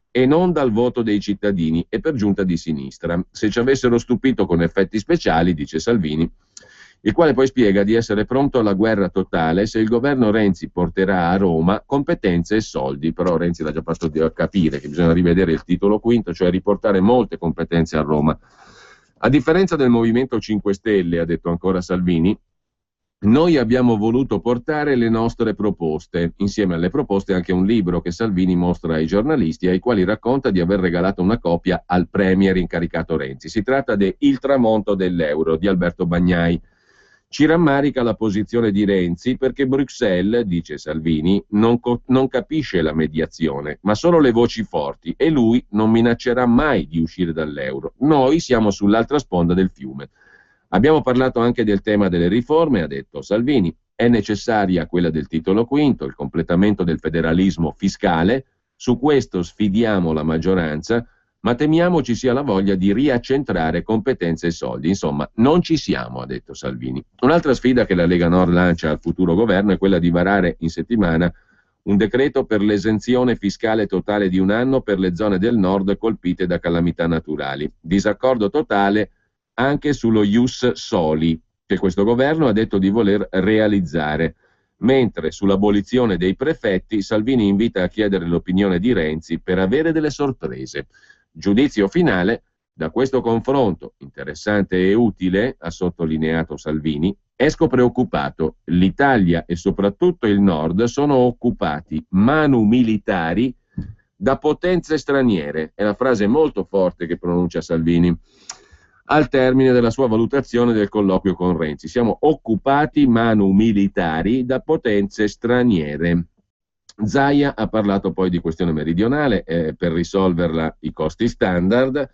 e non dal voto dei cittadini e per giunta di sinistra. Se ci avessero stupito con effetti speciali, dice Salvini, il quale poi spiega di essere pronto alla guerra totale se il governo Renzi porterà a Roma competenze e soldi. Però Renzi l'ha già fatto capire che bisogna rivedere il titolo quinto, cioè riportare molte competenze a Roma. A differenza del Movimento 5 Stelle, ha detto ancora Salvini, noi abbiamo voluto portare le nostre proposte, insieme alle proposte anche un libro che Salvini mostra ai giornalisti, ai quali racconta di aver regalato una copia al premier incaricato Renzi. Si tratta de Il tramonto dell'euro di Alberto Bagnai. Ci rammarica la posizione di Renzi perché Bruxelles, dice Salvini, non capisce la mediazione, ma solo le voci forti, e lui non minaccerà mai di uscire dall'euro. Noi siamo sull'altra sponda del fiume. Abbiamo parlato anche del tema delle riforme, ha detto Salvini. È necessaria quella del titolo quinto, il completamento del federalismo fiscale. Su questo sfidiamo la maggioranza, ma temiamo ci sia la voglia di riaccentrare competenze e soldi. Insomma, non ci siamo, ha detto Salvini. Un'altra sfida che la Lega Nord lancia al futuro governo è quella di varare in settimana un decreto per l'esenzione fiscale totale di un anno per le zone del nord colpite da calamità naturali. Disaccordo totale anche sullo ius soli, che questo governo ha detto di voler realizzare. Mentre sull'abolizione dei prefetti Salvini invita a chiedere l'opinione di Renzi per avere delle sorprese. Giudizio finale: da questo confronto interessante e utile, ha sottolineato Salvini, esco preoccupato. L'Italia e soprattutto il Nord sono occupati manu militari da potenze straniere. È la frase molto forte che pronuncia Salvini al termine della sua valutazione del colloquio con Renzi. Siamo occupati manu militari da potenze straniere. Zaia ha parlato poi di questione meridionale, per risolverla i costi standard.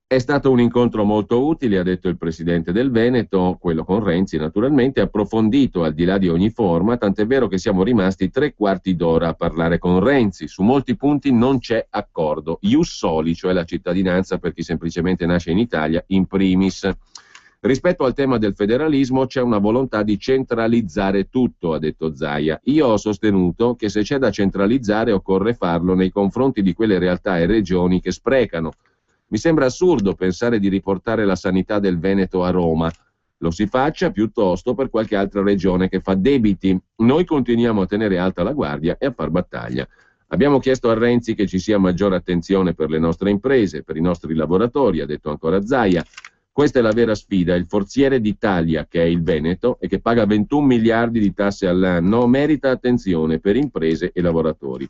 È stato un incontro molto utile, ha detto il presidente del Veneto, quello con Renzi naturalmente, approfondito al di là di ogni forma, tant'è vero che siamo rimasti 3/4 d'ora a parlare con Renzi. Su molti punti non c'è accordo. Ius soli, cioè la cittadinanza per chi semplicemente nasce in Italia, in primis. Rispetto al tema del federalismo c'è una volontà di centralizzare tutto, ha detto Zaia. Io ho sostenuto che se c'è da centralizzare occorre farlo nei confronti di quelle realtà e regioni che sprecano. Mi sembra assurdo pensare di riportare la sanità del Veneto a Roma. Lo si faccia piuttosto per qualche altra regione che fa debiti. Noi continuiamo a tenere alta la guardia e a far battaglia. Abbiamo chiesto a Renzi che ci sia maggiore attenzione per le nostre imprese, per i nostri lavoratori, ha detto ancora Zaia. Questa è la vera sfida. Il forziere d'Italia, che è il Veneto e che paga 21 miliardi di tasse all'anno, merita attenzione per imprese e lavoratori.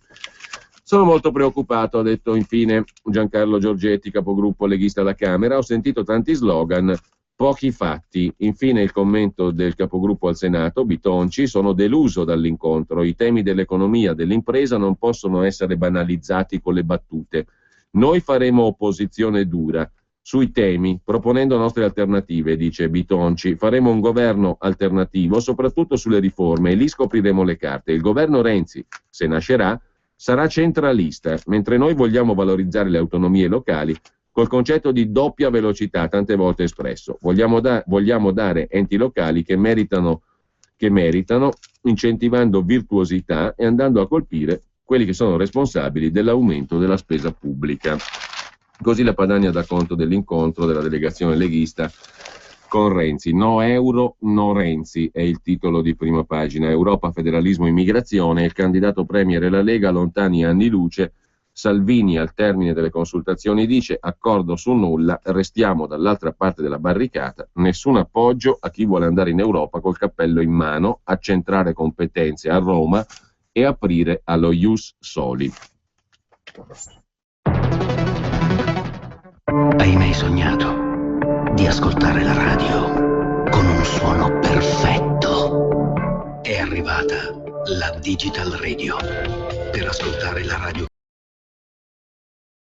Sono molto preoccupato, ha detto infine Giancarlo Giorgetti, capogruppo leghista alla Camera. Ho sentito tanti slogan, pochi fatti. Infine il commento del capogruppo al Senato, Bitonci: sono deluso dall'incontro. I temi dell'economia, dell'impresa non possono essere banalizzati con le battute. Noi faremo opposizione dura sui temi, proponendo nostre alternative, dice Bitonci. Faremo un governo alternativo, soprattutto sulle riforme, e lì scopriremo le carte. Il governo Renzi, se nascerà, sarà centralista, mentre noi vogliamo valorizzare le autonomie locali col concetto di doppia velocità tante volte espresso. Vogliamo dare enti locali che meritano, incentivando virtuosità e andando a colpire quelli che sono responsabili dell'aumento della spesa pubblica. Così la Padania dà conto dell'incontro della delegazione leghista con Renzi. No euro, no Renzi è il titolo di prima pagina. Europa, federalismo, immigrazione. Il candidato premier e la Lega lontani anni luce. Salvini al termine delle consultazioni dice: accordo su nulla, restiamo dall'altra parte della barricata, nessun appoggio a chi vuole andare in Europa col cappello in mano, accentrare competenze a Roma e aprire allo ius soli. Hai mai sognato di ascoltare la radio con un suono perfetto? È arrivata la Digital Radio per ascoltare la radio